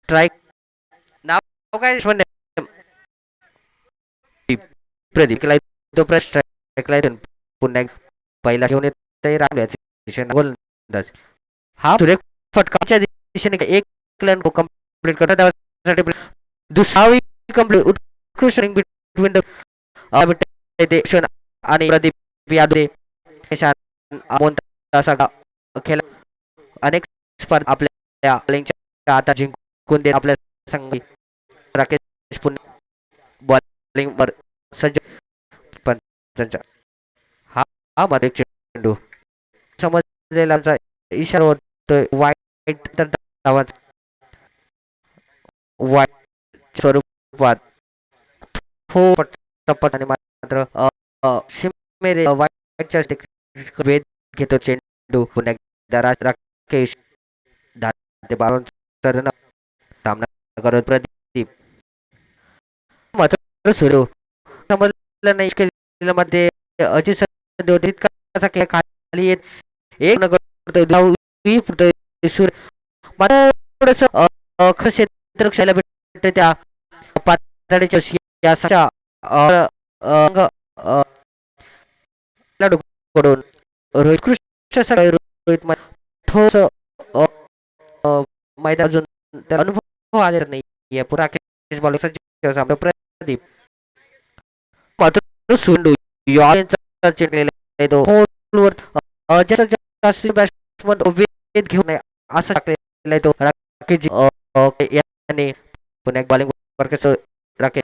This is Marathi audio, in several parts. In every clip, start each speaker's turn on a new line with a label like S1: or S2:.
S1: ट्राय नाव काय म्हणजे प्रदीप केला तो प्रश्न ऐकलाय पुन्हा पहिला घेऊन येत राहिला गोलंदाज हा सुरेख फटकाच्या दिशेने एक रन कंप्लीट करतात त्यासाठी दुसरावी कंप्लीट उत्कृष्ट बिटवीन द आणि प्रदीप यादव असा खेळ अनेक स्पर्धा आपल्या आता जिंकून देत आपल्या संघ राकेश पुन्हा बॉलिंग वर सज्ज पंचांचा हा हा मध्ये चेंडू समजलेला इशारा होतोय वाईट तर आवाज वाईट स्वरूपात हो टप्पत आणि मात्र शिमेरे वाईटच्या वेध घेतो चेंडू पुन्हा एकदा राकेश ते बारून सामना करत प्रदीप मात्र सुरू समजलं नाही मध्ये अजित संधी होती कसा खेळ खाली येत एक न करतोय धाव सूर मात्र थोडस क्षेत्र खेळायला भेटते त्या पातळीच्या या अंग कडून रोहित कृष्ण रोहित थोडस मैदान अजून त्याला अनुभव आलेला नाही पुरा केस बॉलिंग सामना प्रदीप मात्र सुंडू यांचा चिटलेला आहे तो होलवर जास्त बॅट्समन वेध घेऊन नये असं टाकलेला आहे तो राकेश याने पुन्हा एक बॉलिंग वर राकेश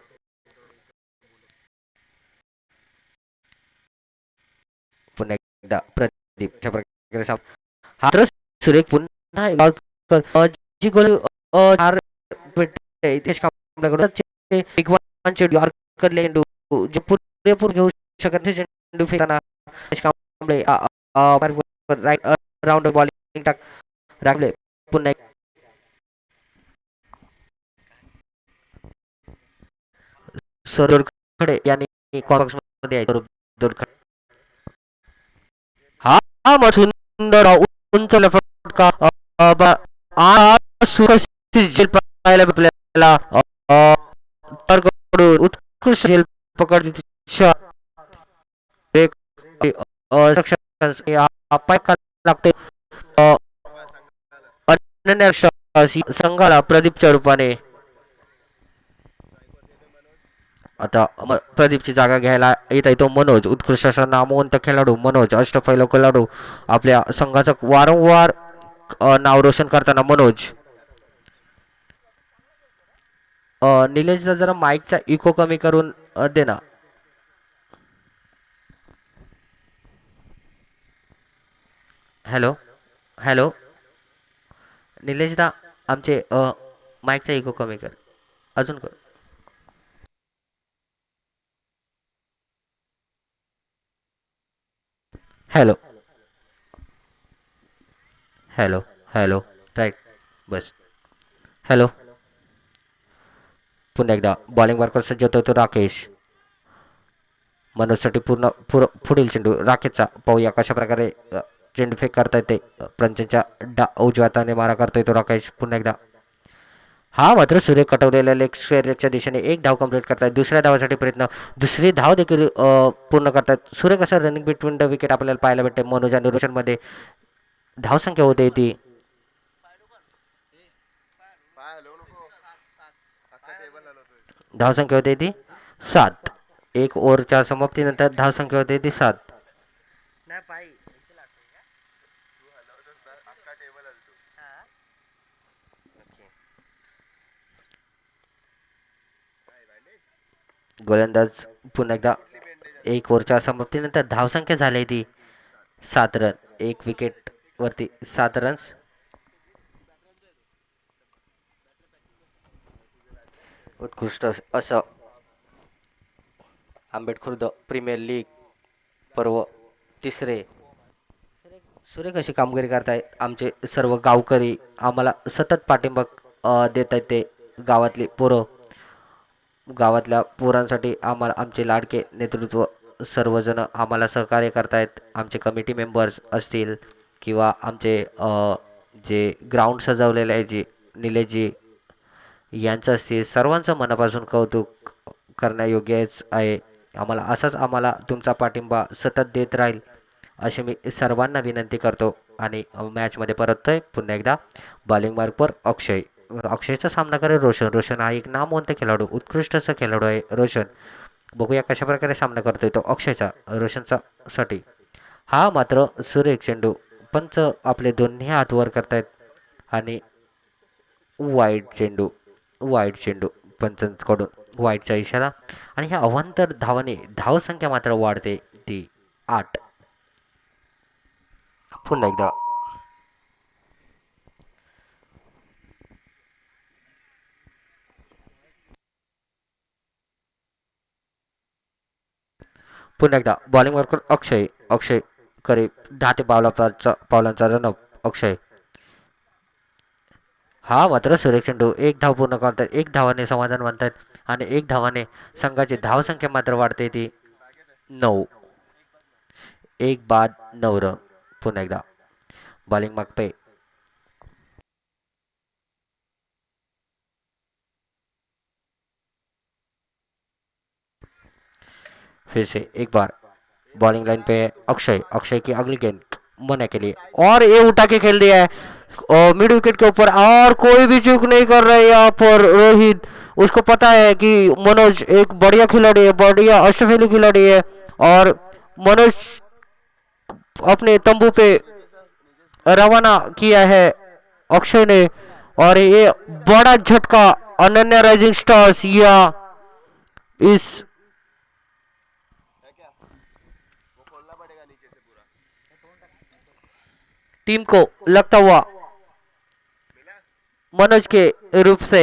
S1: पुन्हा एकदा प्रदीप अशा प्रकारे हा तर सुरेख पुन्हा जी गोल चार इतिहास कामगारांकडून एक वनचे यॉर्कर लेंडू जे पुरेपूर घेऊ शकत नाही चेंडू फेकताना कांबळे राईट राऊंड बॉलिंग टाक राखले पुन्हा सरोड खडे यांनी कॉम्बॉक्स मध्ये आहे दोरखडे हा हा सुंदर उंच फटका सुरक्षित झेल पाहायला आपल्याला कडून उत्कृष्ट झेल पकड पाय लागते संघाला प्रदीपच्या रूपाने आता प्रदीपची जागा घ्यायला येत आहे तो मनोज उत्कृष्ट असा नामवंत खेळाडू मनोज अष्टपैलू खेळाडू आपल्या संघाचं वारंवार नाव रोशन करताना मनोज निलेशचा जरा माईकचा इको कमी करून दे ना हॅलो हॅलो निलेशदा आमचे माईकचा इको कमी कर अजून कर हॅलो हॅलो हॅलो राईट बस हॅलो पुन्हा एकदा बॉलिंग वर्कर सज्ज होतोय तो राकेश मनोजसाठी पुढील चेंडू राकेशचा पाहूया कशा प्रकारे चेंडू फेक करता येते पंचांच्या उजव्या हाताने मारा करतोय तो राकेश पुन्हा एकदा हा मात्र सूर्य कटवलेल्या लेग स्क्वेअर लेगच्या दिशेने एक धाव कंप्लीट करतायत दुसऱ्या धावासाठी प्रयत्न दुसरी धाव देखील पूर्ण करतायत सूर्य कसं रनिंग बिटवीन द विकेट आपल्याला पाहायला भेटते मनोज आणि रोशन मध्ये धावसंख्या होते ती धावसंख्या होते ती 7 एक ओव्हरच्या समाप्तीनंतर धावसंख्या होते ती 7 गोलंदाज पुन्हा एकदा एक ओव्हरच्या समाप्तीनंतर धावसंख्या झाली ती 7 रन एक विकेट वरती 7 रन्स उत्कृष्ट असं आंबेडखुर्द प्रीमियर लीग पर्व तिसरे सुरेख अशी कामगिरी करतायत आमचे सर्व गावकरी आम्हाला सतत पाठिंबा देत आहेत ते गावातली पोरं गावातल्या पोरांसाठी आम्हाला आमचे लाडके नेतृत्व सर्वजण आम्हाला सहकार्य करतायत आमचे कमिटी मेंबर्स असतील किंवा आमचे जे ग्राउंड सजवलेले आहे जे निलेशजी यांचं असते. सर्वांचं मनापासून कौतुक करण्यायोग्यच आहे. आम्हाला तुमचा पाठिंबा सतत देत राहील अशी मी सर्वांना विनंती करतो. आणि मॅचमध्ये परततोय पुन्हा एकदा बॉलिंग मार्कवर अक्षय. अक्षयचा सामना करेल रोशन. रोशन हा एक नामवंत खेळाडू, उत्कृष्ट असा खेळाडू आहे रोशन. बघूया कशा प्रकारे सामना करतोय तो अक्षयचा रोशनचा साठी. हा मात्र सुरेख चेंडू. पंच आपले दोन्ही हात वर करतायत आणि वाईट चेंडू पंचांकडून वाईटचा इशारा. आणि ह्या अवांतर धावाने धावसंख्या मात्र वाढते ती 8. पुन्हा एकदा पुन्हा एकदा बॉलिंग वर अक्षय. अक्षय करीब 10 ते पावलांचा रनअप अक्षय. हा मात्र सुरेख चेंडू. एक धाव पूर्ण करतात, एक धावाने समाधान मानतात आणि एक धावाने संघाची धावसंख्या मात्र वाढते ती 9. एक बाद 9 रन. पुन्हा एकदा बॉलिंग मागते फिर से एक बार. बॉलिंग लाइन पे अक्षय. अक्षय की अगली गेंद मना के लिए और ये उठा के खेल दिया है मिड विकेट के ऊपर और कोई भी चूक नहीं कर रहा है यहाँ पर रोहित. उसको पता है कि मनोज एक बढ़िया खिलाड़ी है, बढ़िया अष्टफेली खिलाड़ी है और मनोज अपने तंबू पे रवाना किया है अक्षय ने. और ये बड़ा झटका अनन्या राइजिंग स्टार्स या इस टीम को लगता हुआ मनोज के रूप से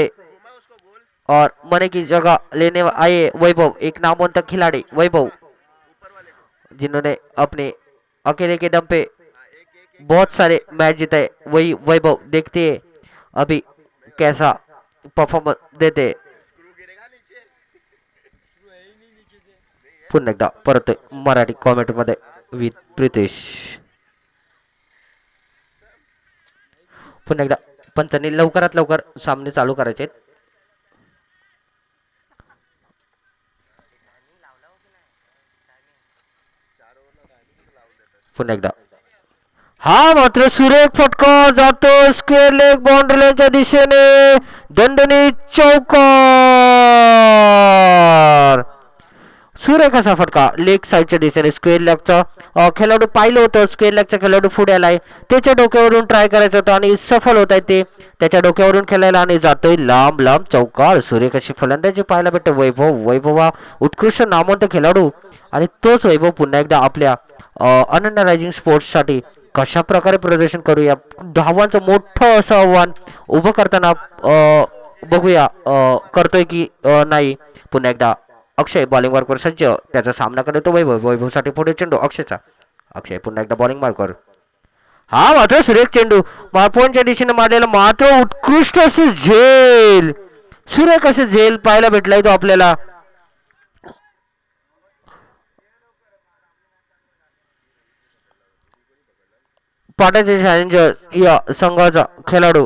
S1: और मने की जगह लेने आए वैभव, एक नामवंत खिलाड़ी वैभव, जिन्होंने अपने अकेले के दम पे बहुत सारे मैच जीते. वही वैभव देखते हैं अभी कैसा परफॉर्मन्स देते. पुन्हा एकदा परत मराठी कॉमेंट मध्ये विथ प्रितेश. पुन्हा एकदा पंचांनी लवकरात लवकर सामने चालू करायचे. पुन्हा एकदा हा मात्र सुरेख फटका जातो स्क्वेअर लेग बाउंड्री लाईनच्या दिशेने. दणदणीत चौकार. सुरेख असा फटका लेग साईडच्या दिशेने स्क्वेअर लेगचा खेळाडू पाहिलं होतं. स्क्वेअर लेगचा खेळाडू पुढे आलाय, त्याच्या डोक्यावरून ट्राय करायचं होतं आणि सफल होत आहे ते. त्याच्या डोक्यावरून खेळायला आणि जातोय लांब लांब चौकार. सुरेख अशी फलंदाजी पाहायला भेटते. वैभव हा उत्कृष्ट नामवंत खेळाडू आणि तोच वैभव पुन्हा एकदा आपल्या अनन्या रायझिंग स्पोर्ट्स साठी कशा प्रकारे प्रदर्शन करूया. धावांचं मोठं असं आव्हान उभं करताना बघूया करतोय की नाही. पुन्हा एकदा अक्षय बॉलिंग मार्कवर सज्ज. त्याचा सामना करतो वैभवसाठी पुढे चेंडू अक्षयचा. अक्षय पुन्हा एकदा बॉलिंग मार्कवर. हा मात्र सुरेख चेंडू मार्कवरच्या दिशेने मारलेला मात्र उत्कृष्ट असे झेल. सुरेख असे झेल पाहायला भेटलाय तो आपल्याला. पाटाचे चॅलेंजर या संघाचा खेळाडू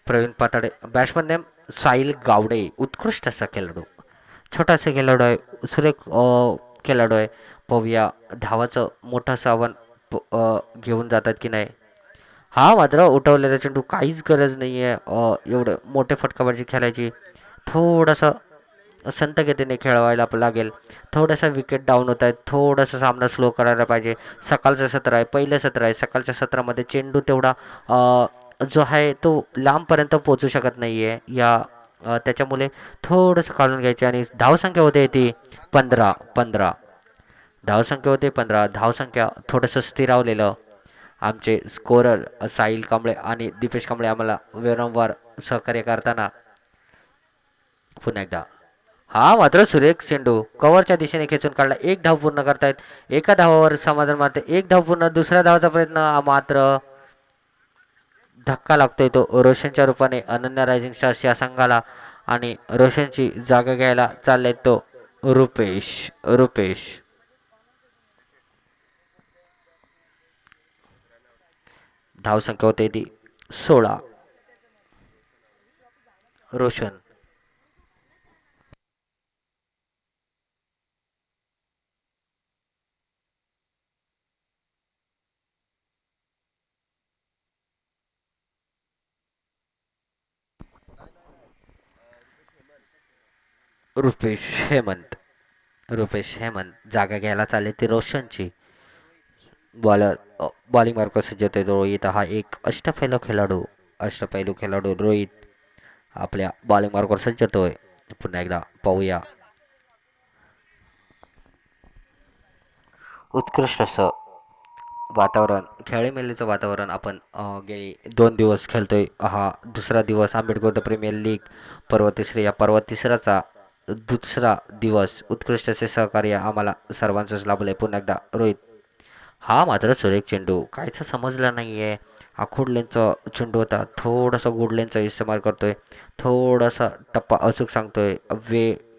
S1: प्रवीण पाताडे. Batsman name Sahil Gawade. उत्कृष्ट असा खेळाडू, छोटासा खेळाडू आहे, सुरेख खेळाडू आहे. पाहूया धावाचं मोठं असं आव्हान घेऊन जातात की नाही. हा मात्र उठवलेला चेंडू. काहीच गरज नाही आहे एवढं मोठे फटकाबाजी खेळायची. थोडंसं संत गतीने खेळवायला लागेल. थोडंसं विकेट डाऊन होत आहेत, थोडंसं सामना स्लो करायला पाहिजे. सकाळचं सत्र आहे, पहिलं सत्र आहे. सकाळच्या सत्रामध्ये चेंडू तेवढा जो आहे तो लांबपर्यंत पोचू शकत नाही आहे. त्याच्यामुळे थोडंसं काढून घ्यायचे. आणि धावसंख्या होते ती 15. धावसंख्या होते 15. धावसंख्या थोडंसं स्थिरावलेलं. आमचे स्कोरर साहिल कांबळे आणि दीपेश कांबळे आम्हाला वारंवार सहकार्य करताना. पुन्हा एकदा हा मात्र सुरेख चेंडू कव्हरच्या दिशेने खेचून काढला. एक धाव पूर्ण करतायत. एका धावावर समाधान मारते. एक धाव पूर्ण. दुसऱ्या धावाचा प्रयत्न मात्र धक्का लागतोय तो रोशनच्या रूपाने अनन्या रायझिंग स्टार्स या संघाला आणि रोशनची जागा घ्यायला चाललाय तो रुपेश. रुपेश धावसंख्या होते ती 16. रोशन रुपेश हेमंत. रुपेश हेमंत जागा घ्यायला चालले ती रोशनची. बॉलर बॉलिंग मार्क सज्ज होते रोहित. हा एक अष्टपैलू खेळाडू रोहित आपल्या बॉलिंग मार्कवर सज्ज होतोय. पुन्हा एकदा पाहूया उत्कृष्ट असं वातावरण खेळीमेळीचं वातावरण आपण गेली 2 दिवस खेळतोय. हा दुसरा दिवस आंबेडकर प्रीमियर लीग पर्व तिसरे या पर्व तिसराचा दुसरा दिवस. उत्कृष्ट असे सहकार्य आम्हाला सर्वांचंच लाभलंय. पुन्हा एकदा रोहित. हा मात्र सुरेख चेंडू काहीच समजलं नाहीये. आखूड लेनचा चेंडू होता. थोडासा गुड लेनचा इस्तेमाल करतोय. थोडासा टप्पा अचूक सांगतोय.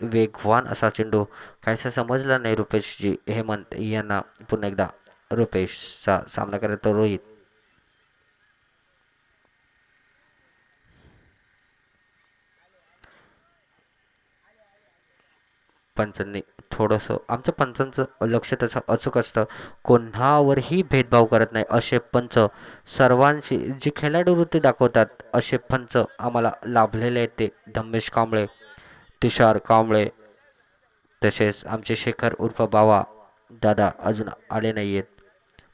S1: वेगवान असा चेंडू काहीच समजला नाही रुपेशजी हेमंत यांना. पुन्हा एकदा रुपेशचा सामना करतो रोहित. पंचांनी थोडंसं आमच्या पंचांचं लक्ष तसं अचूक असतं. कोणावरही भेदभाव करत नाही असे पंच. सर्वांशी जी खेळाडू वृत्ती दाखवतात असे पंच आम्हाला लाभलेले आहेत. ते धम्मेश कांबळे, तुषार कांबळे, तसेच आमचे शेखर उर्फ बावा दादा अजून आले नाही आहेत.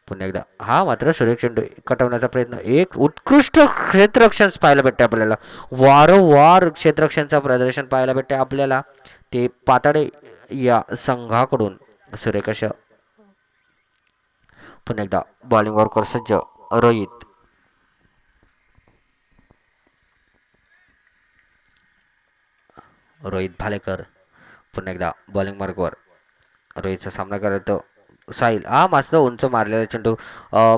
S1: पुन्हा एकदा हा मात्र सुरेख चेंडू कटवण्याचा प्रयत्न. एक उत्कृष्ट क्षेत्ररक्षण पाहायला भेटते आपल्याला. वारंवार क्षेत्ररक्षणचं प्रदर्शन पाहायला भेटते आपल्याला ते पाताडे या संघाकडून. सुरेख अशा पुन्हा एकदा बॉलिंग वर्कवर सज्ज रोहित. रोहित भालेकर पुन्हा एकदा बॉलिंग मार्कवर. रोहितचा सामना करतो साहिल. हा मस्त उंच मारलेला चेंडू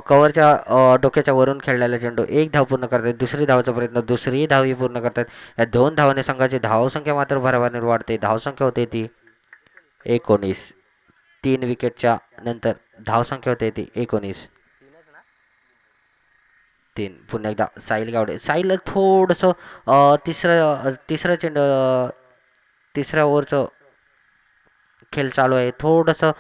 S1: कव्हरच्या डोक्याच्या वरून खेळलेला चेंडू. एक धाव पूर्ण करतात. दुसरी धावाचा प्रयत्न. दुसरी धावही पूर्ण करतात. या 2 धावाने संघाची धावसंख्या मात्र भरभराटीने वाढते. धावसंख्या होते ती 19. 3 विकेटच्या नंतर धावसंख्या होते ती 19. 3. पुन्हा एकदा साहिल गावडे. साहिल थोडंसं तिसरं तिसरं चेंडू तिसऱ्या ओव्हरचं खेळ चालू आहे. थोडंसं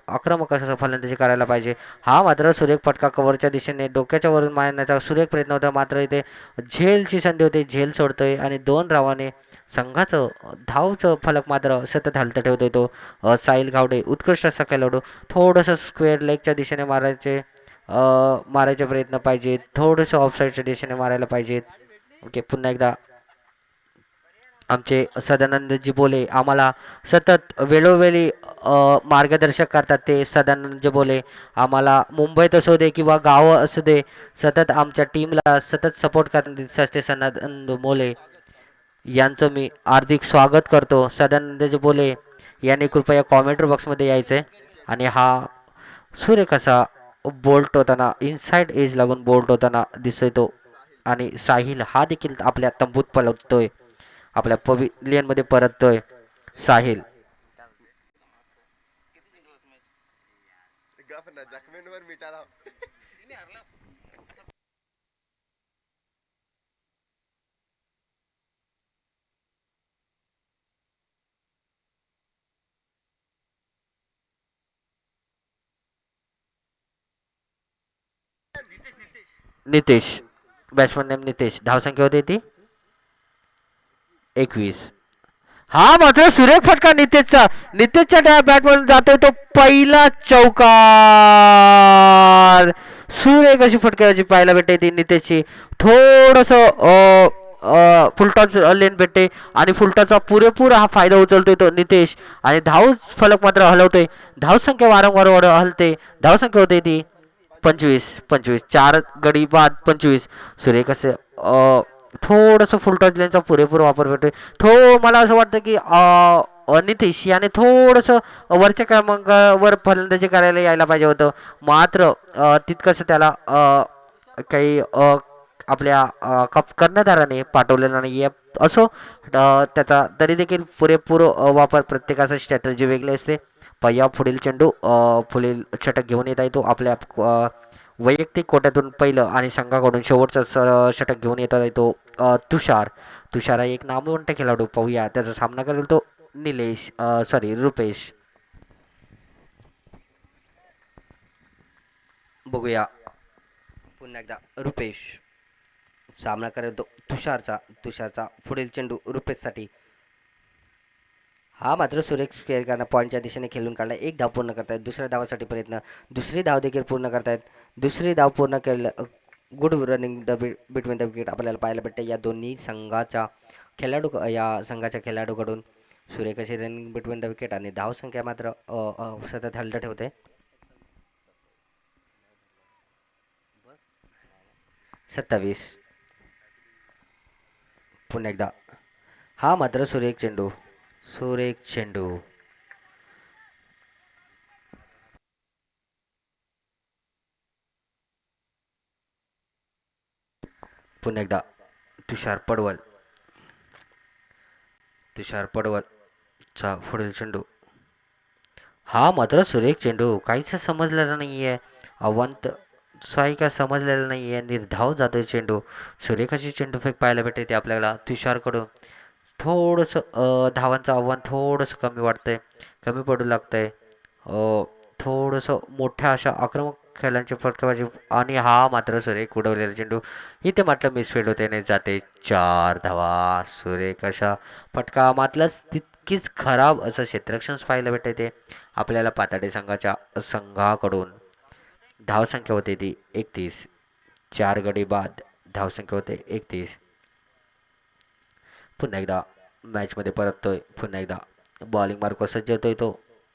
S1: आक्रमक असं फलंदाजी करायला पाहिजे. हा मात्र सुरेख फटका कव्हरच्या दिशेने डोक्याच्या वरून मारण्याचा सुरेख प्रयत्न होता. मात्र इथे झेलची संधी होते. झेल सोडतोय आणि 2 धावाने संघाचं धावचं फलक मात्र सतत हलत ठेवतोय तो साहिल गावडे. उत्कृष्ट असा खेळाडू. थोडंसं स्क्वेअर लेगच्या दिशेने मारायचे प्रयत्न पाहिजेत. थोडंसं ऑफसाईडच्या दिशेने मारायला पाहिजेत. ओके पुन्हा एकदा आमचे सदानंदजी बोले आम्हाला सतत वेळोवेळी मार्गदर्शक करतात. ते सदानंदजी बोले आम्हाला मुंबईत असू दे किंवा गाव असू दे सतत आमच्या टीमला सतत सपोर्ट करतात असते. सदानंद बोले यांचं मी हार्दिक स्वागत करतो. सदानंदजी बोले यांनी कृपया कॉमेंट बॉक्समध्ये यायचं आहे. आणि हा सुरेख असा बोल्ट होताना इनसाइड एज लागून बोल्ट होताना दिसतोय तो. आणि साहिल हा देखील आपल्या तंबूत पलटतोय. आपल्या पवेलियनमध्ये परततोय साहिल. Nitesh batsman name Nitesh. धावसंख्या होती ती 21. हा मात्र सुरेख फटका नितेशचा. नितेशच्या बॅटमधून जातोय तो पहिला चौकार. सुरेख अशी फटकाची पाहायला भेटते ती नितेशची. थोडस फुलटॉस लेन भेटते आणि फुलटॉसचा पुरेपूर हा फायदा उचलतोय तो नितेश. आणि धाव फलक मात्र हलवतोय. धावसंख्या वारंवार हलते. धावसंख्या होते ती 25. 4 गडी बाद 25. सुरेख असे थोडंसं फुलटॉस लेनचा पुरेपूर वापर भेटतोय. मला असं वाटतं की नितीश याने थोडंसं वरच्या क्रमांकावर फलंदाजी करायला यायला पाहिजे होतं. मात्र तितकंसं त्याला काही आपल्या कर्णधाराने पाठवलेला नाही आहे असो. त्याचा तरी देखील पुरेपूर वापर प्रत्येकाचा स्ट्रॅटर्जी वेगळी असते. पय्या पुढील चेंडू पुढील षटक घेऊन येत आहे तो आपल्या वैयक्तिक कोट्यातून पहिलं आणि संघाकडून शेवटचं षटक घेऊन येत आहे तो तुषार. तुषार हा एक नामवंत खेळाडू. पाहूया त्याचा सामना करेल तो निलेश सॉरी रुपेश. बघूया पुन्हा एकदा रुपेश सामना करेल तो तुषारचा पुढील चेंडू रुपेशसाठी. हा मात्र सुरेख स्क्वेअर करणं पॉईंटच्या दिशेने खेळून काढला. एक धाव पूर्ण करतायत. दुसऱ्या धावासाठी प्रयत्न. दुसरी धाव देखील पूर्ण करतायत. दुसरी धाव पूर्ण केलं. Good running the between the wicket आपल्याला पाहायला भेटते या दोन्ही संघाच्या खेळाडूकडून. सुरेख अशी रनिंग बिटवीन द विकेट आणि धावसंख्या मात्र सतत हलत ठेवते. 27. पुन्हा एकदा हा मात्र सुरेख चेंडू. पुन्हा एकदा तुषार पडवलचा पुढील चेंडू. हा मात्र सुरेख चेंडू. काहीच समजलेलं नाही आहे. अवंत साई का समजलेलं नाही आहे. निर्धाव जातोय चेंडू. सुरेख अशी चेंडूफेक पाहायला भेटते ते आपल्याला तुषारकडून. थोडंसं धावांचं आव्हान थोडंसं कमी वाटतंय. कमी पडू लागतंय. थोडंसं मोठ्या अशा आक्रमक खेळांची फटकेबाजी आणि हा मात्र सुरेख उडवलेला चेंडू. इथे मात्र मिसफील्ड होते आणि जाते 4 धावा. सुरेख अशा फटका मातलाच तितकीच खराब असं क्षेत्ररक्षण पाहायला भेटते ते आपल्याला पाताडे संघाकडून. धावसंख्या होते ती 31. 4 गडी बाद धावसंख्या होते 31. पुन्हा एकदा मॅचमध्ये परततोय. पुन्हा एकदा बॉलिंग मार्कवर सज्ज होतोय तो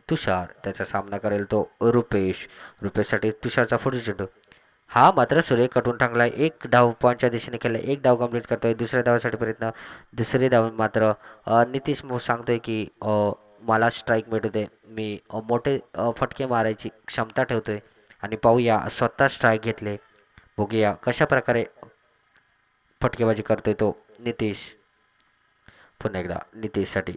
S1: तुषार. त्याचा सामना करेल तो रुपेशसाठी तुषारचा पुढील चेंडू. हा मात्र सुरेख कटून टाकलाय. एक डाव पॉईंटच्या दिशेने केला. एक डाव कंप्लीट करतोय. दुसऱ्या धावासाठी प्रयत्न. दुसरी धाव मात्र नितीश सांगतोय की मला स्ट्राईक मिळू दे. मी मोठे फटके मारायची क्षमता ठेवतोय. आणि पाहूया स्वतः स्ट्राईक घेतले. बघूया कशा प्रकारे फटकेबाजी करतोय तो नितीश. पुन्हा एकदा नितीशसाठी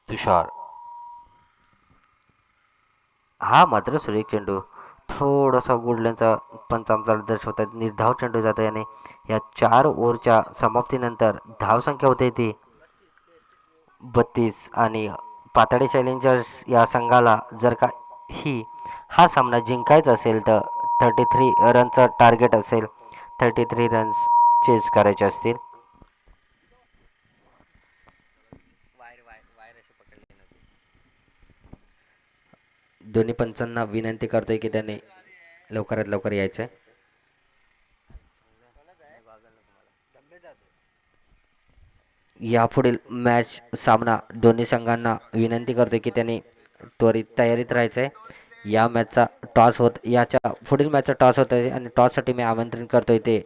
S1: तुषार. हा मात्र सुरेख चेंडू. थोडासा गुडल्यांचा पंच आमचा दर्शवत आहेत. निर्धाव चेंडू जात आहे आणि या 4 ओव्हरच्या समाप्तीनंतर धावसंख्या होते ती 32. आणि पाताडे चॅलेंजर्स या संघाला जर का हा सामना जिंकायचा असेल तर 33 रनचं टार्गेट असेल. 33 रन्स चेस करायचे असतील. दोन्ही पंचांना विनंती करतोय की त्याने लवकरात लवकर यायचं आहे. यापुढील मॅच सामना दोन्ही संघांना विनंती करतोय की त्याने त्वरित तयारीत राहायचं आहे. या मॅचचा टॉस याच्या पुढील मॅचचा टॉस होत आहे आणि टॉससाठी मी आमंत्रण करतोय ते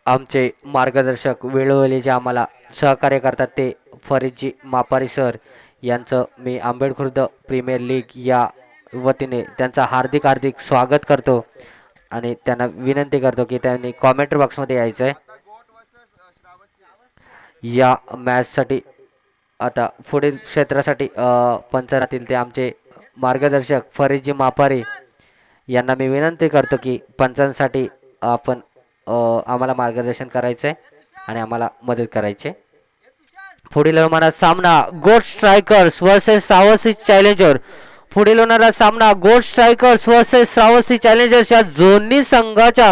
S1: आमचे मार्गदर्शक वेळोवेळी जे आम्हाला सहकार्य करतात ते फरीदजी मापारी सर यांचं मी आंबेडखुर्द प्रीमियर लीग या वतीने त्यांचा हार्दिक हार्दिक स्वागत करतो आणि त्यांना विनंती करतो की त्यांनी कॉमेंट्री बॉक्समध्ये यायचं आहे. या मॅचसाठी आता पुढील क्षेत्रासाठी पंच राहतील ते आमचे मार्गदर्शक फरीदजी मापारी यांना मी विनंती करतो की पंचांसाठी आपण आम्हाला मार्गदर्शन करायचं आहे आणि आम्हाला मदत करायची. पुढील होणारा सामना गोड स्ट्रायकर्स वर्सेस श्रावस्ती चॅलेंजर. पुढील होणारा सामना गोड स्ट्रायकर्स वर्सेस श्रावस्ती चॅलेंजर्स या दोन्ही संघाच्या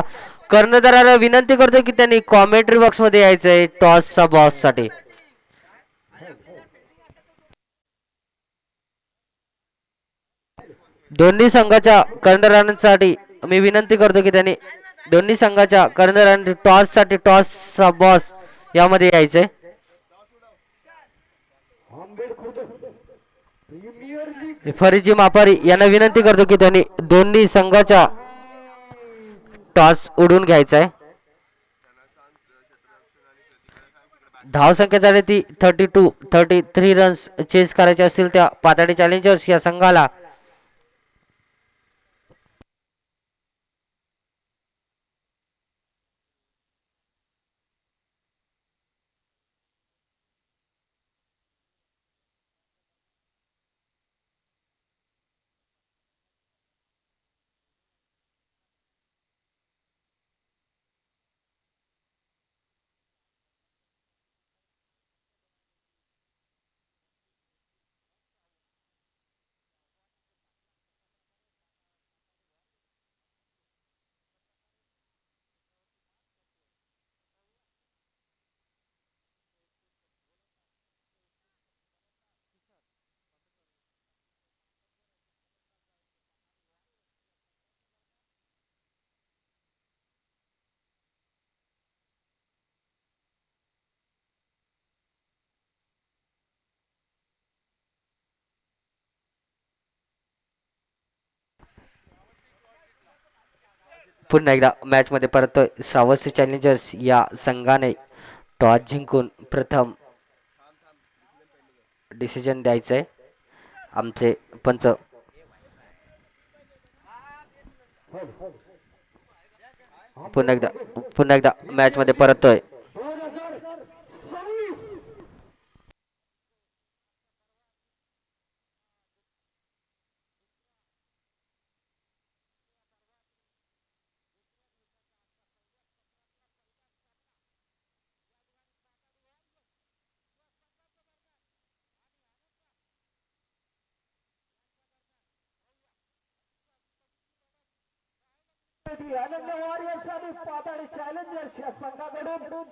S1: कर्णधाराला विनंती करतो की त्यांनी कॉमेंट्री बॉक्समध्ये यायचं आहे टॉसचा बॉससाठी. दोन्ही संघाच्या कर्णधारांसाठी मी विनंती करतो की त्यांनी दोन्ही संघाच्या कर्णधारांनी टॉसचा बॉस यामध्ये यायचंय. फरीजी मापारी यांना विनंती करतो की त्यांनी दोन्ही संघाच्या टॉस उडून घ्यायचा आहे. धाव संख्या झाली ती 33 रन्स चेस करायचे असतील त्या पाताळी चॅलेंजर्स या संघाला. पुन्हा एकदा मॅच मध्ये परतोय श्रावस्ती चॅलेंजर्स या संघाने टॉस जिंकून प्रथम डिसिजन द्यायचंय. आमचे पंच पुन्हा एकदा मॅच मध्ये परतोय.
S2: पाताळी चॅलेंजर्स या संघाकडून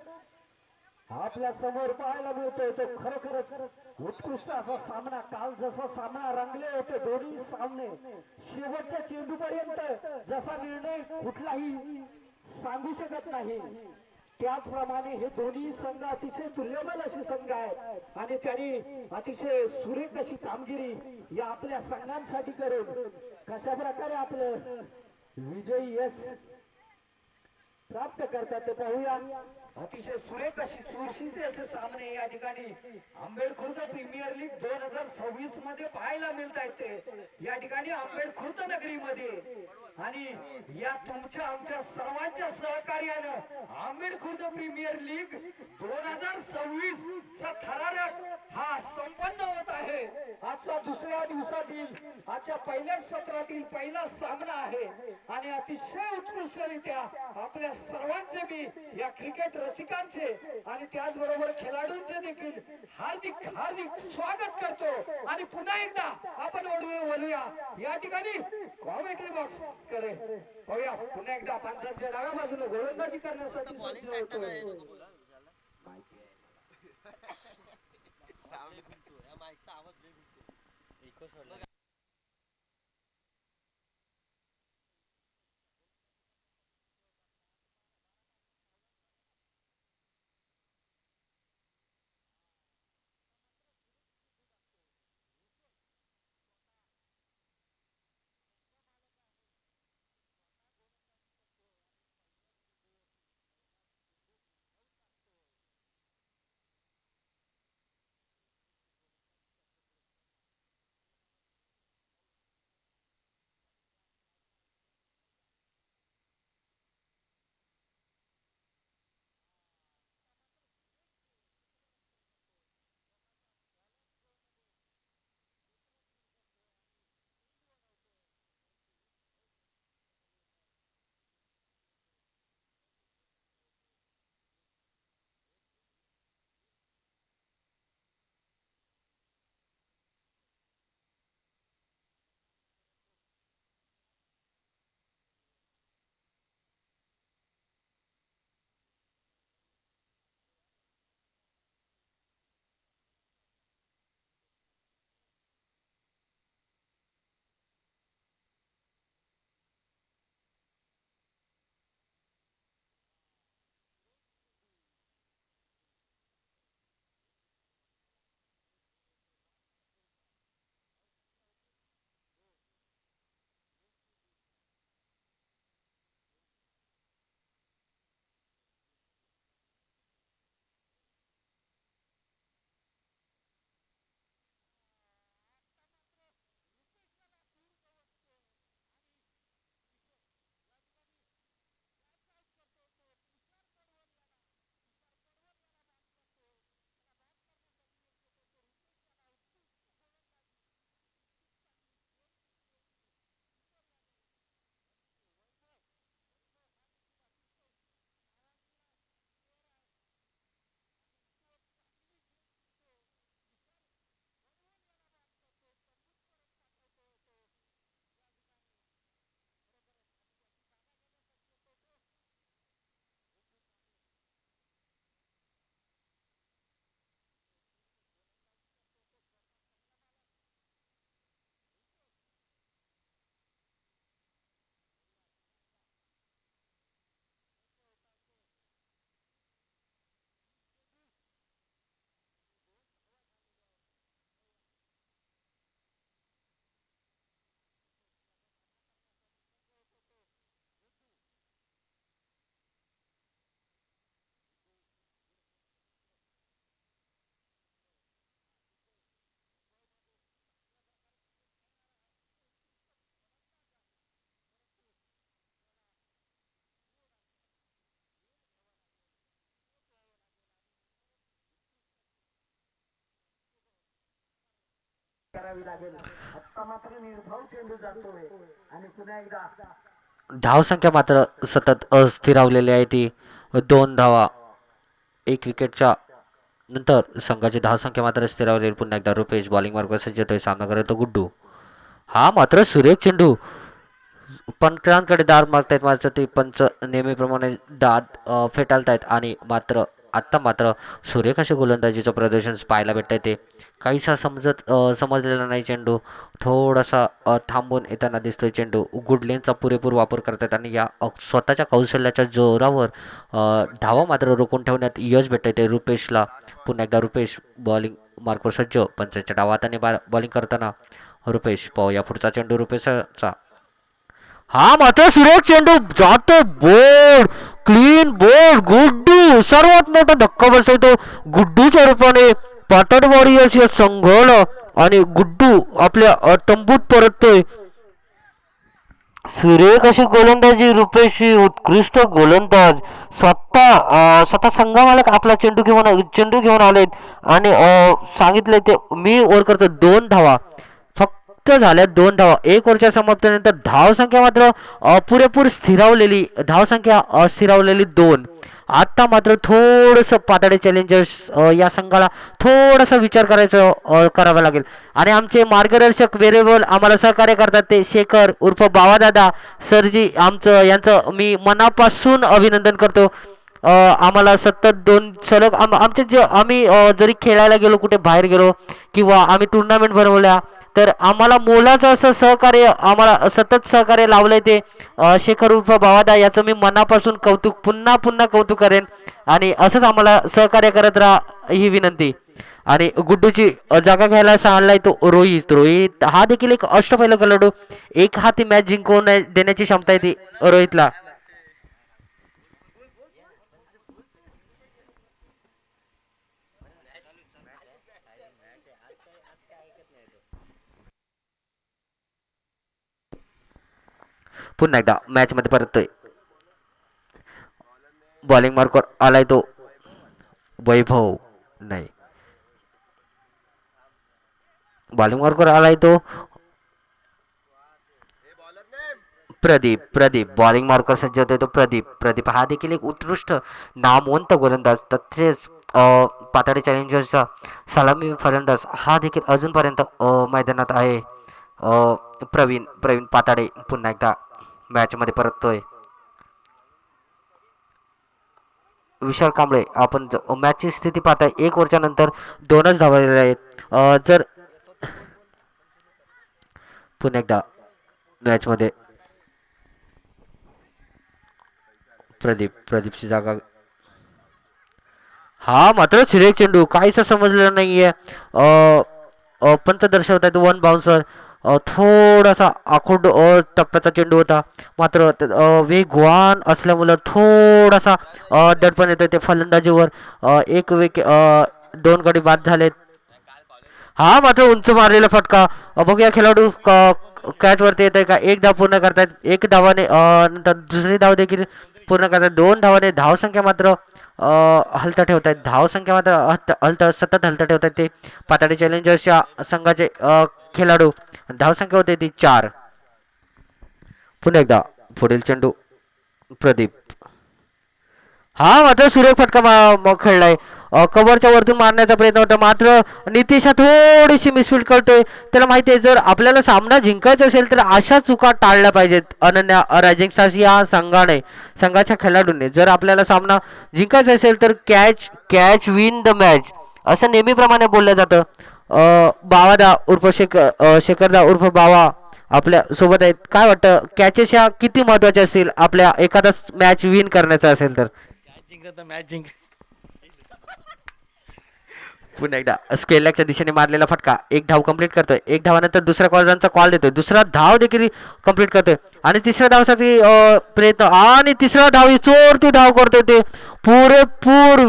S2: आपल्या समोर पाहायला मिळतोय तो खरोखरच उत्कृष्ट असा सामना. काल जसा सामना रंगले होते दोन्ही सामने शेवटच्या चेंडूपर्यंत जसा निर्णय कुठलाही सांगू शकत नाही त्याचप्रमाणे हे दोन्ही संघ अतिशय तुल्यबल असे संघ आहेत आणि त्यांनी अतिशय सुरेख अशी कामगिरी या आपल्या संघांसाठी करून कशा प्रकारे आपलं विजयी यश प्राप्त करतात ते पाहूया. अतिशय सुरेख अशी चुरशीचे असे सामने या ठिकाणी आंबेडखुर्द प्रीमियर लीग 2026 मध्ये पाहायला मिळत आहेत ते या ठिकाणी आंबेडखुर्द नगरीमध्ये. आणि या तुमच्या आमच्या सर्वांच्या सहकार्यानं आंबेडखुर्द प्रीमियर लीग 2026 चा थरारक हा संपन्न होत आहे. आजच्या दुसऱ्या दिवसातील आजच्या पहिल्याच सत्रातील पहिला सामना आहे आणि अतिशय उत्कृष्टरित्या आपल्या सर्वांचे मी या क्रिकेट रसिकांचे आणि त्याचबरोबर खेळाडूंचे देखील हार्दिक हार्दिक स्वागत करतो. आणि पुन्हा एकदा आपण वळूया या ठिकाणी कॉमेंट्री बॉक्स कडे पाहूया. पुन्हा एकदा पंचांच्या डाव्या बाजूला गोलंदाजी करण्यासाठी सज्ज होतोय. करावी लागेल. आता मात्र निर्धाव चेंडू जातोय आणि पुन्हा एकदा
S1: धावसंख्या मात्र सतत अस्थिरावलेली आहे ती 2 धावा. 1 विकेटच्या नंतर संघाची धावसंख्या मात्र स्थिरावलेली. पुन्हा एकदा रुपेश बॉलिंग मार्कवर सज्ज होतोय. सामना करतो गुड्डू. हा मात्र सुरेख चेंडू. पंचांकडे दार मारतायत मात्र ते पंच नेहमीप्रमाणे दाद फेटाळतायत आणि मात्र आत्ता मात्र सुरेख असे गोलंदाजीचं प्रदर्शन पाहायला भेटतंय. ते काहीसा समजलेला नाही चेंडू. थोडासा थांबून येताना दिसतोय चेंडू. गुडलेनचा पुरेपूर वापर करतात आणि या स्वतःच्या कौशल्याच्या जोरावर धावा मात्र रोखून ठेवण्यात यश भेटतंय ते रुपेशला. पुन्हा एकदा रुपेश बॉलिंग मार्कवर सज्ज. पंचांच्या डावात बॉलिंग करताना रुपेश पाहूया पुढचा चेंडू रुपेशचा. हा मात्र सुरेख चेंडू जातो बोर्ड. Clean board. गुड्डू सर्वात मोठा धक्का बसवतो गुड्डूच्या रूपाने पाटण वॉरियर्स या संघाला आणि गुड्डू आपल्या तंबूत परततोय. सुरेख अशी गोलंदाजी रुपेश उत्कृष्ट गोलंदाज स्वतः संघामालक आपला चेंडू घेऊन आलेत आणि सांगितले ते मी ओव्हर करतो 2 धावा. फक्त झाल्या 2 धावा. 1 ओव्हरच्या समाप्तीनंतर धावसंख्या मात्र पुरेपूर स्थिरावलेली 2. आता मात्र थोडंसं पाताडे चॅलेंजर्स या संघाला थोडासा विचार करावा लागेल आणि आमचे मार्गदर्शक व्हेरिएबल आम्हाला सहकार्य करतात ते शेखर उर्फ बावादादा सरजी यांचं मी मनापासून अभिनंदन करतो. आम्हाला सतत 2 सलग आमचे जे आम्ही जरी खेळायला गेलो कुठे बाहेर गेलो किंवा आम्ही टुर्नामेंट भरवल्या तर आम्हाला मोलाचं असं सहकार्य आम्हाला सतत सहकार्य लावलंय ते शेखर उर्फ बावादा याचं मी मनापासून पुन्हा कौतुक करेन आणि असंच आम्हाला सहकार्य करत राहा ही विनंती. आणि गुड्डूची जागा घ्यायला सांगलाय तो रोहित हा देखील एक अष्टपैलू खेळाडू. एक हाती मॅच जिंकवून देण्याची क्षमता आहे ती रोहितला. पुन्हा एकदा मॅच मध्ये परततोय. बॉलिंग मार्कवर आलाय तो वैभव नाही. बॉलिंग मार्कवर आलाय तो प्रदीप बॉलिंग मार्कर सज्ज होतोय तो प्रदीप हा देखील एक उत्कृष्ट नामवंत गोलंदाज. तसेच पाताडे चॅलेंजर्सचा सलामी फलंदाज हा देखील अजूनपर्यंत मैदानात आहे. प्रवीण पाताडे पुन्हा एकदा मॅच मध्ये परततोय. विशाल कांबळे आपण मॅचची स्थिती पाहताय 1 ओव्हरच्या नंतर 2च धावा आहेत. जर पुन्हा एकदा मॅच मध्ये प्रदीपची जागा. हा मात्र सुरेख चेंडू काहीच समजलेलं नाहीये. पंच दर्शवतात 1 बाउन्सर. थोडासा आखूड टप्प्याचा चेंडू होता मात्र वेगवान असल्यामुळं थोडासा दडपण येतं ते फलंदाजीवर. 2 गडी बाद झालेत. हा मात्र उंच मारलेला फटका. बघूया खेळाडू कॅच वरती येत आहे का. 1 धाव पूर्ण करतात. 1 धावाने नंतर दुसरी धाव देखील पूर्ण करतात. 2 धावाने धावसंख्या मात्र हलता ठेवतात. धावसंख्या मात्र सतत हलता ठेवतात ते पाताडे चॅलेंजर्सच्या संघाचे खेळाडू. धावसंख्या होते ती 4. पुन्हा एकदा पुढील चेंडू प्रदीप. हा मात्र सुरेख फटका खेळलाय. कव्हरच्या वरतून मारण्याचा प्रयत्न होता मात्र नितीश हा थोडीशी मिसफील्ड करतोय. त्याला माहिती आहे जर आपल्याला सामना जिंकायचा असेल तर अशा चुका टाळल्या पाहिजेत. अनन्या रायझिंग स्टार्स या संघाच्या खेळाडूंनी जर आपल्याला सामना जिंकायचा असेल तर कॅच विन द मॅच असं नेहमीप्रमाणे बोललं जातं. बावादा उर्फ शेखरदा उर्फ बावा आपल्या सोबत आहेत. काय वाटतं कॅचेस ह्या किती महत्वाच्या असतील आपल्या एखादा मॅच विन करण्याचा असेल तर.
S3: मॅच जिंक.
S1: पुन्हा एकदा स्केलॅकच्या दिशेने मारलेला फटका. 1 धाव कंप्लीट करतोय. 1 धावानंतर दुसऱ्या कॉलरचा कॉल देतोय. दुसरा धाव देखील कंप्लीट करतोय आणि तिसऱ्या धावासाठी प्रयत्न आणि तिसरा धाव चोरती धाव करतोय ते पुरेपूर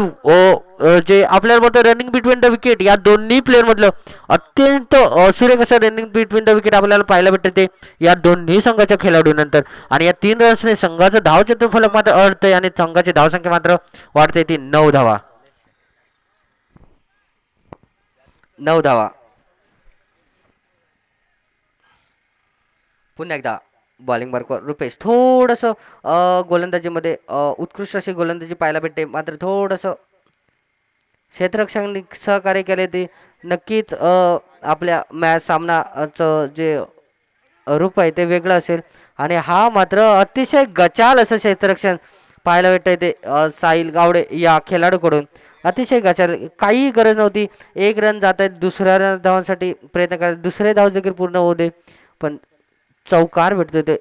S1: जे आपल्याला बोलतो रनिंग बिटवीन द विकेट या दोन्ही प्लेअर मधलं अत्यंत सुरेख असं रनिंग बिटवीन द विकेट आपल्याला पाहायला भेटते ते या दोन्ही संघाच्या खेळाडूनंतर. आणि या 3 रन्सने संघाचं धावचतुर्फलक मात्र अडतंय आणि संघाची धावसंख्या मात्र वाढते ती 9 धावा. 9 धावा. पुन्हा एकदा बॉलिंग मार्कवर रुपेश थोडंसं गोलंदाजीमध्ये उत्कृष्ट अशी गोलंदाजी पाहायला भेटते, मात्र थोडंसं क्षेत्ररक्षकांनी सहकार्य केले ते नक्कीच आपल्या मॅच सामनाचं जे रूप आहे ते वेगळं असेल. आणि हा मात्र अतिशय गचाल असं क्षेत्ररक्षण पाहायला भेटतंय ते साहिल गावडे या खेळाडूकडून. अतिशय गचाल, काही गरज नव्हती. एक रन जात आहेत, दुसऱ्या धावांसाठी प्रयत्न करत, दुसरे धाव देखील पूर्ण होऊ दे, पण चौकार भेटतोय ते.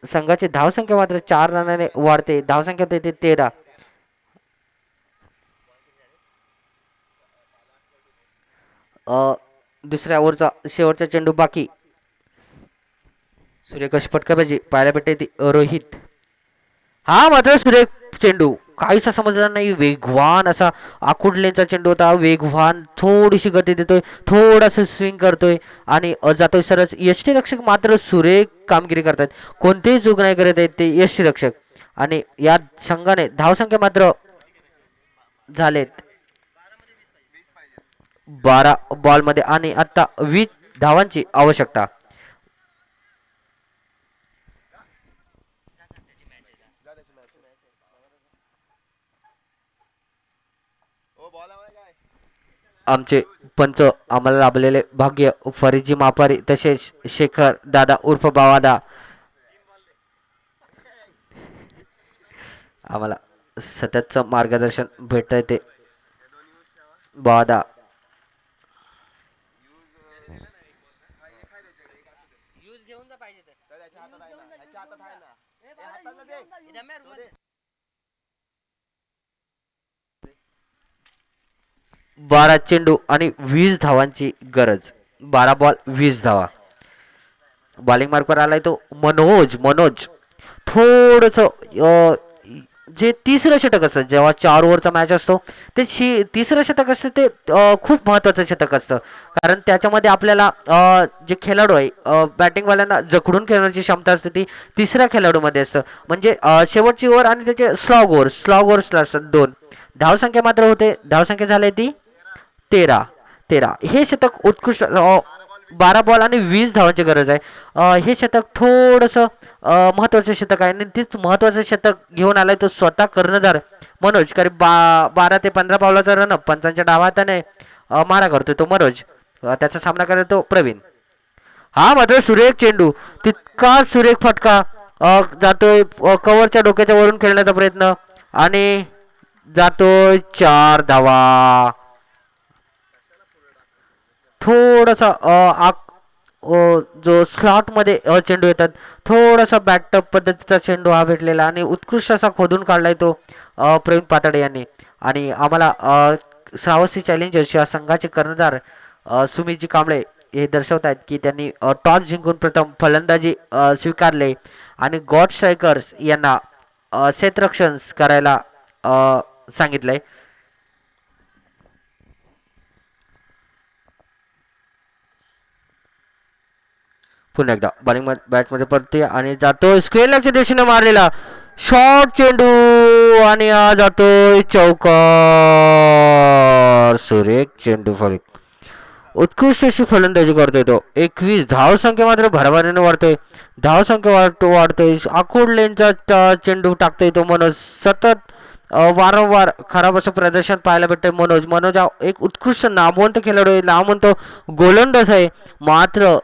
S1: संघाची धावसंख्या मात्र 4 रनाने वाढते, धावसंख्या येते 13. दुसऱ्या ओव्हरचा शेवटचा चेंडू बाकी. सुरेख अशी फटकाबाजी पाहायला भेटते ती रोहित. हा मात्र सुरेख चेंडू, काहीसा समजला नाही. वेगवान असा आखुडलेचा चेंडू होता, वेगवान, थोडीशी गती देतोय, थोडासा स्विंग करतोय आणि जातोय सरस. यष्टीरक्षक मात्र सुरेख कामगिरी करतात, कोणतेही चूक नाही करत आहेत ते यष्टीरक्षक. आणि या संघाने धावसंख्या मात्र झालेत 12 बॉलमध्ये आणि आता 20 धावांची आवश्यकता. आमचे पंच आम्हाला लाभलेले भाग्य फरीजी मापारी तसेच शेखर दादा उर्फ बावादा आम्हाला सततचं मार्गदर्शन भेटत येते. बावादा बारा चेंडू आणि 20 धावांची गरज. 12 बॉल 20 धावा. बॉलिंग मार्कवर आलाय तो मनोज थोडस जे तिसरं षटक असतं जेव्हा 4 ओव्हरचा मॅच असतो ते तिसरं षटक असतं ते खूप महत्त्वाचं षटक असतं, कारण त्याच्यामध्ये आपल्याला जे खेळाडू आहे बॅटिंगवाल्यांना जखडून खेळण्याची क्षमता असते ती तिसऱ्या खेळाडूमध्ये असतं. म्हणजे शेवटची ओव्हर आणि त्याचे स्लॉग ओव्हर्सला असतात 2. धावसंख्या मात्र होते, धावसंख्या झाली ती 13. हे शतक उत्कृष्ट. 12 बॉल आणि 20 धावांची गरज आहे. हे शतक थोडंसं महत्त्वाचं शतक आहे आणि तीच महत्त्वाचं शतक घेऊन आलाय तो स्वतः कर्णधार मनोज. कारण 12 ते 15 बॉलाचा रनअप पंचांच्या डावाताने मारा करतोय तो मनोज. त्याचा सामना करतो तो प्रवीण. हा मात्र सुरेख चेंडू, तितका सुरेख फटका जातोय कव्हरच्या डोक्याच्या वरून खेळण्याचा प्रयत्न आणि जातोय 4 धावा. थोडासा जो स्लॉट मध्ये चेंडू येतात, थोडासा बॅटअप पद्धतीचा चेंडू हा भेटलेला आणि उत्कृष्ट असा खोदून काढलाय तो प्रवीण पाताडे यांनी. आणि आम्हाला श्रावस्ती चॅलेंजर्स या संघाचे कर्णधार सुमितजी कांबळे हे दर्शवत आहेत की त्यांनी टॉस जिंकून प्रथम फलंदाजी स्वीकारले आणि गॉड स्ट्रायकर्स यांना क्षेत्ररक्षण करायला सांगितलंय. पुन्हा एकदा बॉलिंग बॅटमध्ये पडते आणि जातोय स्क्वेअर लेगच्या दिशेने मारलेला शॉर्ट चेंडू आणि हा जातोय चौकार. सुरेख चेंडू फलक, उत्कृष्ट अशी फलंदाजी करतोय तो. 21 धावसंख्या मात्र भरभराटीने वाढतोय, धावसंख्या वाढतोय. आखूड लेनचा चेंडू टाकतोय तो मनोज. सतत वारंवार खराब असं प्रदर्शन पाहायला भेटतंय मनोज हा एक उत्कृष्ट नामवंत खेळाडू आहे, नामवंत गोलंदाज आहे, मात्र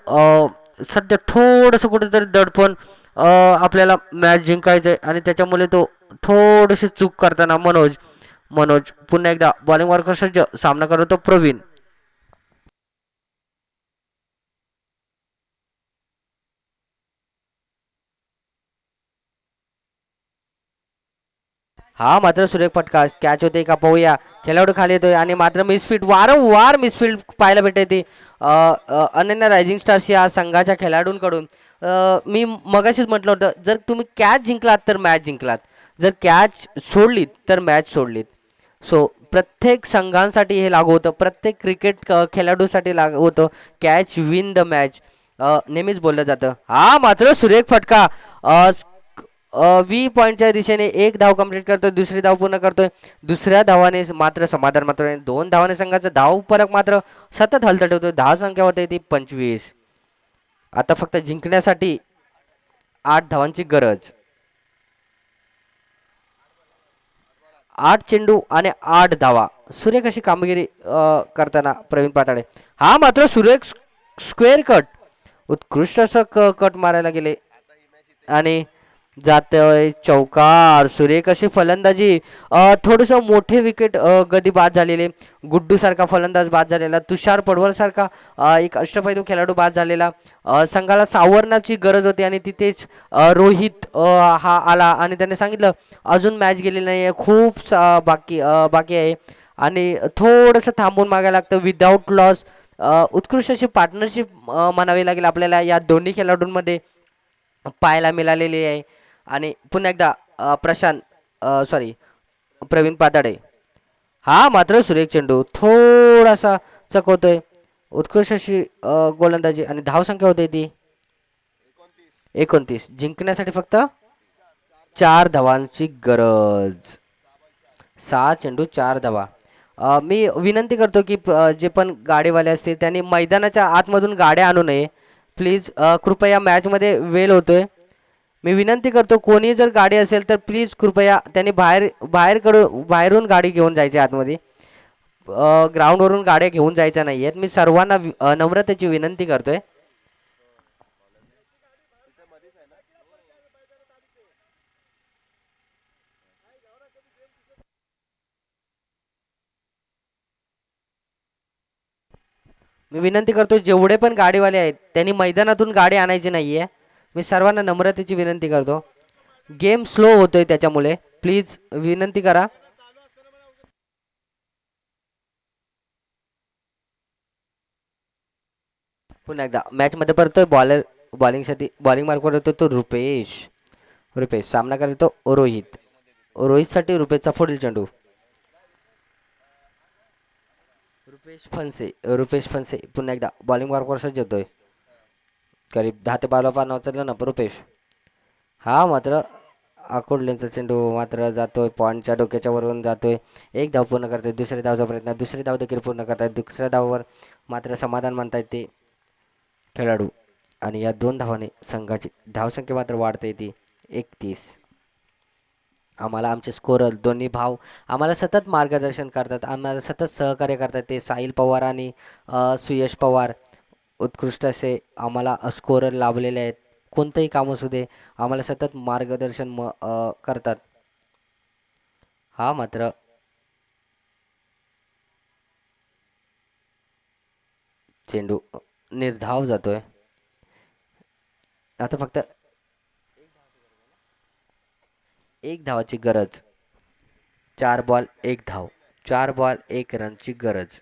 S1: सध्या थोडंसं कुठेतरी दडपण आपल्याला मॅच जिंकायचं आहे आणि त्याच्यामुळे तो थोडीशी चूक करताना मनोज पुन्हा एकदा बॉलिंग वर्कर सज्ज सामना करतो प्रवीण. हा मात्र सुरेख फटका, कॅच होते का पाहूया. खेळाडू खाली येतोय आणि मात्र मिसफील्ड, वारंवार मिसफील्ड पाहायला भेटते ती अनन्या रायझिंग स्टार्स या संघाच्या खेळाडूंकडून. मी मगाशीच म्हटलं होतं, जर तुम्ही कॅच जिंकलात तर मॅच जिंकलात, जर कॅच सोडलीत तर मॅच सोडलीत. सो प्रत्येक संघांसाठी हे लागू होतं, प्रत्येक क्रिकेट खेळाडूसाठी लागू होतं. कॅच विन द मॅच नेहमीच बोललं जातं. हा मात्र सुरेख फटका, पॉईंटच्या दिशेने 1 धाव कंप्लीट करतोय, दुसरी धाव पूर्ण करतोय. दुसऱ्या धावाने मात्र समाधान मात्र 2 धावाने संघाचा धाव फरक मात्र सतत हलत ठेवतोय. धाव संख्या होते ती 25. आता फक्त जिंकण्यासाठी 8 धावांची गरज. 8 चेंडू आणि 8 धावा. सुरेख अशी कामगिरी करताना प्रवीण पाताडे. हा मात्र सुरेख स्क्वेअर कट, उत्कृष्ट असं कट मारायला गेले आणि जातोय चौकार. सुरेख अशी फलंदाजी. थोडस मोठे विकेट गदी बाद झालेले. गुड्डू सारखा फलंदाज बाद झालेला, तुषार पडवळ सारखा एक अष्टपैलू खेळाडू बाद झालेला. संघाला सावरण्याची गरज होती आणि तिथेच रोहित हा आला आणि त्याने सांगितलं अजून मॅच गेलेली नाही आहे, खूप बाकी आहे आणि थोडंसं थांबून मागायला लागतं. विदाऊट लॉस उत्कृष्ट अशी पार्टनरशिप म्हणावी लागेल आपल्याला या दोन्ही खेळाडूंमध्ये पाहायला मिळालेली आहे. आणि पुन्हा एकदा प्रवीण पाताडे. हा मात्र सुरेख चेंडू थोडासा चकवतोय. उत्कृष्ट अशी गोलंदाजी आणि धावसंख्या होते ती 29. जिंकण्यासाठी फक्त 4 धावांची गरज. 6 चेंडू 4 धावा. मी विनंती करतो की जे पण गाडीवाले असतील त्यांनी मैदानाच्या आतमधून गाड्या आणू नये प्लीज. कृपया मॅचमध्ये वेळ होतोय. मी विनंती करतो कोणी जर गाडी असेल तर प्लीज कृपया त्यांनी बाहेरून गाडी घेऊन जायची आतमध्ये. ग्राउंडवरून गाड्या घेऊन जायच्या नाही आहेत. मी सर्वांना नम्रतेची विनंती करतोय. मी विनंती करतो जेवढे पण गाडीवाले आहेत त्यांनी मैदानातून गाडी आणायची नाही आहे. मी सर्वांना नम्रतेची विनंती करतो. गेम स्लो होतोय त्याच्यामुळे प्लीज विनंती करा. पुन्हा एकदा मॅचमध्ये परतोय बॉलिंगसाठी बॉलिंग मार्कवर येतो तो रुपेश सामना करतो रोहितसाठी रुपेशचा पुढील चेंडू. रुपेश फनसे पुन्हा एकदा बॉलिंग मार्कवर सज्ज होतोय. करीब 10 ते 12 पान उचललं ना रुपेश. हा मात्र आकुडलेंचा चेंडू मात्र जातोय पॉईंटच्या डोक्याच्या वरून जातोय. एक धाव पूर्ण करतोय. दुसऱ्या धावचा प्रयत्न, दुसरी धाव देखील पूर्ण करतायत. दुसऱ्या धावावर मात्र समाधान मानतायत ते खेळाडू आणि या 2 धावाने संघाची धावसंख्या मात्र वाढते ती 31. आम्हाला आमचे स्कोरर दोन्ही भाव आम्हाला सतत मार्गदर्शन करतात, आम्हाला सतत सहकार्य करतात. ते साहिल पवार आणि सुयश पवार उत्कृष्ट असे आम्हाला स्कोरर लाभलेले आहेत. कोणतंही काम असू दे आम्हाला सतत मार्गदर्शन करतात. हा मात्र चेंडू निर्धाव जातोय. आता फक्त 1 धावाची गरज. 4 बॉल 1 धाव, 4 बॉल 1 रनची गरज.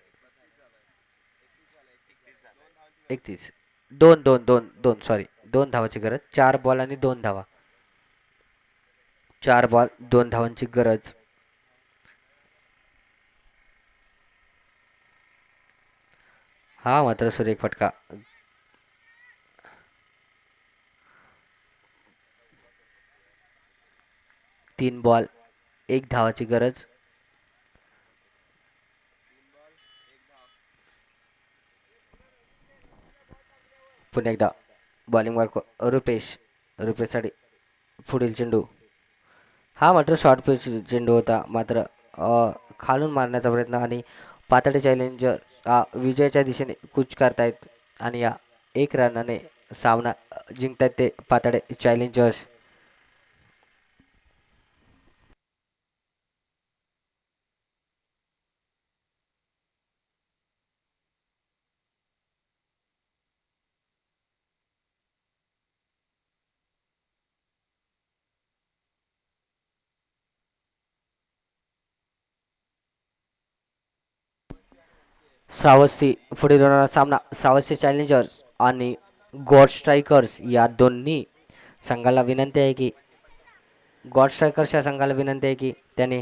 S1: 31 2 सॉरी 2 धावाची गरज. 4 बॉल आणि 2 धावा. 4 बॉल 2 धावांची गरज. हा मात्र सुरेख फटका. 3 बॉल 1 धावाची गरज. पुन्हा एकदा बॉलिंग मार्क रुपेशसाठी पुढील चेंडू. हा मात्र शॉर्ट पिच चेंडू होता, मात्र खालून मारण्याचा प्रयत्न आणि पाताडे चॅलेंजर विजयाच्या दिशेने कूच करतायत आणि या 1 रनाने सामना जिंकतायत ते पाताडे चॅलेंजर्स. श्रावस्ती पुढील होणारा सामना श्रावस्ती चॅलेंजर्स आणि गॉड स्ट्रायकर्स या दोन्ही संघाला विनंती आहे की या संघाला विनंती आहे की त्याने